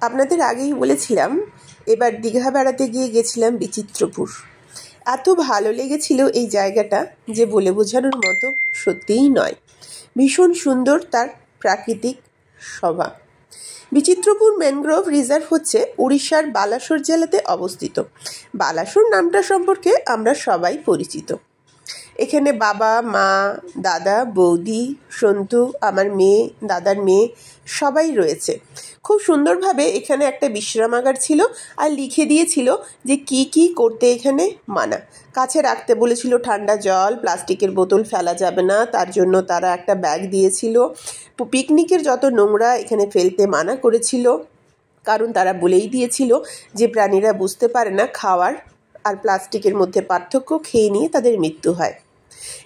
আপনাদের আগেই বলেছিলাম এবার দীঘা বেড়াতে গিয়ে গেছিলাম বিচিত্রপুর। এত ভালো লেগেছিল এই জায়গাটা যে বলে বোঝানোর মতো সত্যিই নয়। ভীষণ সুন্দর তার প্রাকৃতিক শোভা। বিচিত্রপুর ম্যানগ্রোভ রিজার্ভ হচ্ছে উড়িষ্যার বালাসোর জেলাতে অবস্থিত। বালাসোর নামটা সম্পর্কে আমরা সবাই পরিচিত। এখানে বাবা, মা, দাদা, বৌদি, সন্তু, আমার মেয়ে, দাদার মেয়ে সবাই রয়েছে। খুব সুন্দরভাবে এখানে একটা বিশ্রামাগার ছিল আর লিখে দিয়েছিল যে কি কি করতে এখানে মানা। কাছে রাখতে বলেছিল ঠান্ডা জল, প্লাস্টিকের বোতল ফেলা যাবে না, তার জন্য তারা একটা ব্যাগ দিয়েছিল। পিকনিকের যত নোংরা এখানে ফেলতে মানা করেছিল, কারণ তারা বলেই দিয়েছিল যে প্রাণীরা বুঝতে পারে না খাওয়ার আর প্লাস্টিকের মধ্যে পার্থক্য, খেয়ে নিয়ে তাদের মৃত্যু হয়।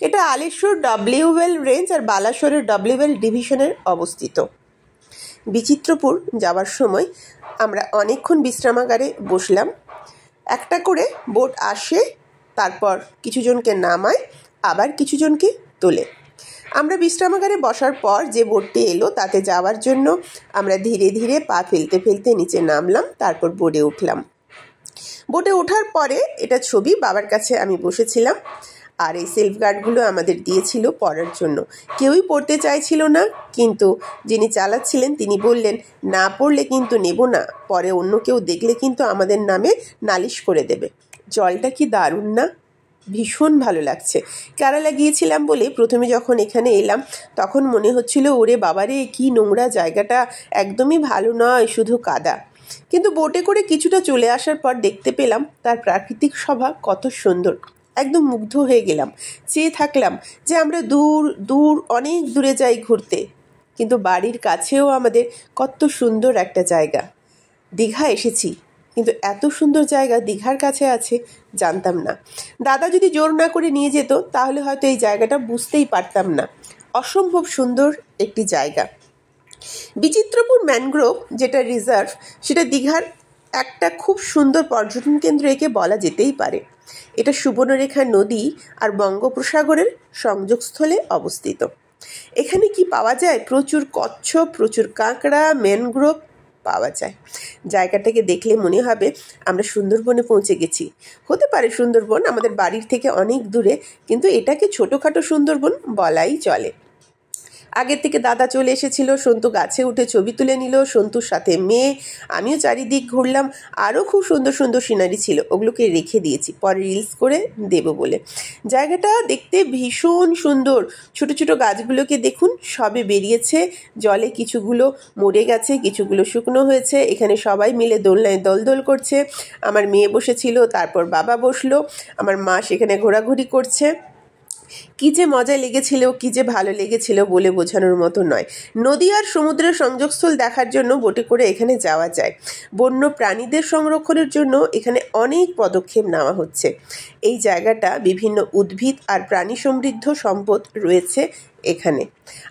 এটা আলেশ্বর ডব্লিউএল রেঞ্জ আর বালাসোরের ডব্লিউএল ডিভিশনের অবস্থিত। বিচিত্রপুর যাওয়ার সময় আমরা অনেকক্ষণ বিশ্রামাগারে বসলাম। একটা করে বোট আসে, তারপর কিছুজনকে নামায়, আবার কিছুজনকে তোলে। আমরা বিশ্রামাগারে বসার পর যে বোটটি এলো তাতে যাওয়ার জন্য আমরা ধীরে ধীরে পা ফেলতে ফেলতে নিচে নামলাম, তারপর বোটে উঠলাম। বোটে ওঠার পরে এটা ছবি, বাবার কাছে আমি বসেছিলাম আর এই সেলফ গার্ডগুলো আমাদের দিয়েছিল পড়ার জন্য। কেউই পড়তে চাইছিল না, কিন্তু যিনি চালাচ্ছিলেন তিনি বললেন না পড়লে কিন্তু নেব না, পরে অন্য কেউ দেখলে কিন্তু আমাদের নামে নালিশ করে দেবে। জলটা কি দারুণ না, ভীষণ ভালো লাগছে। কেরালা গিয়েছিলাম বলে প্রথমে যখন এখানে এলাম তখন মনে হচ্ছিল ওরে বাবারে কি নোংরা জায়গাটা, একদমই ভালো নয়, শুধু কাদা। কিন্তু বোটে করে কিছুটা চলে আসার পর দেখতে পেলাম তার প্রাকৃতিক শোভা কত সুন্দর। একদম মুগ্ধ হয়ে গেলাম, চেয়ে থাকলাম যে আমরা দূর দূর অনেক দূরে যাই ঘুরতে, কিন্তু বাড়ির কাছেও আমাদের কত সুন্দর একটা জায়গা। দীঘা এসেছি, কিন্তু এত সুন্দর জায়গা দীঘার কাছে আছে জানতাম না। দাদা যদি জোর না করে নিয়ে যেত তাহলে হয়তো এই জায়গাটা বুঝতেই পারতাম না। অসম্ভব সুন্দর একটি জায়গা। বিচিত্রপুর ম্যানগ্রোভ যেটা রিজার্ভ, সেটা দীঘার একটা খুব সুন্দর পর্যটন কেন্দ্র একে বলা যেতেই পারে। এটা সুবর্ণরেখা নদী আর বঙ্গোপসাগরের সংযোগস্থলে অবস্থিত। এখানে কি পাওয়া যায়? প্রচুর কচ্ছপ, প্রচুর কাঁকড়া, ম্যানগ্রোভ পাওয়া যায়। জায়গাটাকে দেখলে মনে হবে আমরা সুন্দরবনে পৌঁছে গেছি। হতে পারে সুন্দরবন আমাদের বাড়ির থেকে অনেক দূরে, কিন্তু এটাকে ছোটোখাটো সুন্দরবন বলাই চলে। আগের থেকে দাদা চলে এসেছিল, সন্তু গাছে উঠে ছবি তুলে নিল, সন্তুর সাথে মেয়ে, আমিও চারিদিক ঘুরলাম। আরও খুব সুন্দর সুন্দর সিনারি ছিল, ওগুলোকে রেখে দিয়েছি পরে রিলস করে দেব বলে। জায়গাটা দেখতে ভীষণ সুন্দর। ছোট ছোট গাছগুলোকে দেখুন, সবে বেরিয়েছে, জলে কিছুগুলো মরে গেছে, কিছুগুলো শুকনো হয়েছে। এখানে সবাই মিলে দোলনায় দোল করছে। আমার মেয়ে বসেছিল, তারপর বাবা বসলো, আমার মা সেখানে ঘোরাঘুরি করছে। কি যে মজা লেগেছিল, কি যে ভালো লেগেছিল বলে বোঝানোর মতো নয়। নদী আর সমুদ্রের সংযোগস্থল দেখার জন্য বোটে করে এখানে যাওয়া যায়। বন্য প্রাণীদের সংরক্ষণের জন্য এখানে অনেক পদক্ষেপ নেওয়া হচ্ছে। এই জায়গাটা বিভিন্ন উদ্ভিদ আর প্রাণী সমৃদ্ধ সম্পদ রয়েছে এখানে।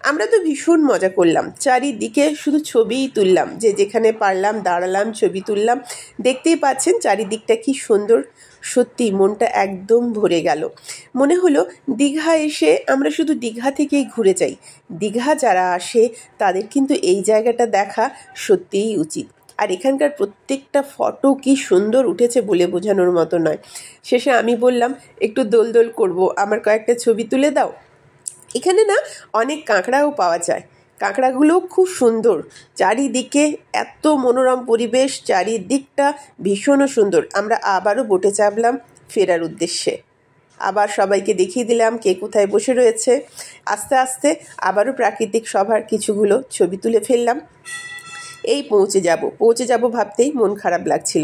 আমরা তো ভীষণ মজা করলাম, চারিদিকে শুধু ছবিই তুললাম, যে যেখানে পারলাম দাঁড়ালাম, ছবি তুললাম। দেখতেই পাচ্ছেন চারিদিকটা কি সুন্দর। সত্যি মনটা একদম ভরে গেল। মনে হলো দীঘা এসে আমরা শুধু দীঘা থেকেই ঘুরে যাই। দীঘা যারা আসে তাদের কিন্তু এই জায়গাটা দেখা সত্যিই উচিত। আর এখানকার প্রত্যেকটা ফটো কি সুন্দর উঠেছে বলে বোঝানোর মতো নয়। শেষে আমি বললাম একটু দোল করব, আমার কয়েকটা ছবি তুলে দাও। এখানে না অনেক কাঁকড়াও পাওয়া যায়, কাঁকড়াগুলোও খুব সুন্দর। চারিদিকে এত মনোরম পরিবেশ, চারিদিকটা ভীষণ সুন্দর। আমরা আবারও বোটে চাপলাম ফেরার উদ্দেশ্যে। আবার সবাইকে দেখিয়ে দিলাম কে কোথায় বসে রয়েছে। আস্তে আস্তে আবারও প্রাকৃতিক শোভার কিছুগুলো ছবি তুলে ফেললাম। এই পৌঁছে যাব ভাবতেই মন খারাপ লাগছিল।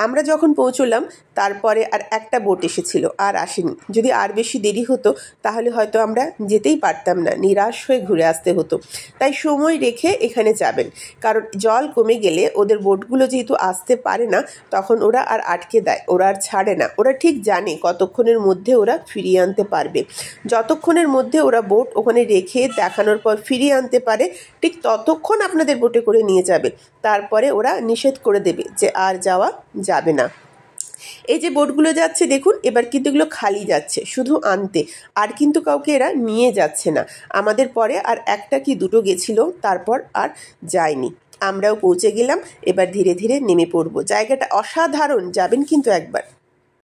আমরা যখন পৌঁছলাম তারপরে আর একটা বোট এসেছিল, আর আসেনি। যদি আর বেশি দেরি হতো তাহলে হয়তো আমরা যেতেই পারতাম না, নিরাশ হয়ে ঘুরে আসতে হতো। তাই সময় রেখে এখানে যাবেন, কারণ জল কমে গেলে ওদের বোটগুলো যেহেতু আসতে পারে না, তখন ওরা আর আটকে দেয়, ওরা আর ছাড়ে না। ওরা ঠিক জানে কতক্ষণের মধ্যে ওরা ফিরিয়ে আনতে পারবে। যতক্ষণের মধ্যে ওরা বোট ওখানে রেখে দেখানোর পর ফিরিয়ে আনতে পারে, ঠিক ততক্ষণ আপনাদের বোটে করে নিয়ে যাবে। তারপরে ওরা নিষেধ করে দেবে যে আর যাওয়া যাবে না। এই যে বোটগুলো যাচ্ছে দেখুন, এবার কিন্তু এগুলো খালি যাচ্ছে, শুধু আনতে, আর কিন্তু কাউকে এরা নিয়ে যাচ্ছে না। আমাদের পরে আর একটা কি দুটো গেছিল, তারপর আর যায়নি। আমরাও পৌঁছে গেলাম। এবার ধীরে ধীরে নেমে পড়ব। জায়গাটা অসাধারণ, যাবেন কিন্তু একবার।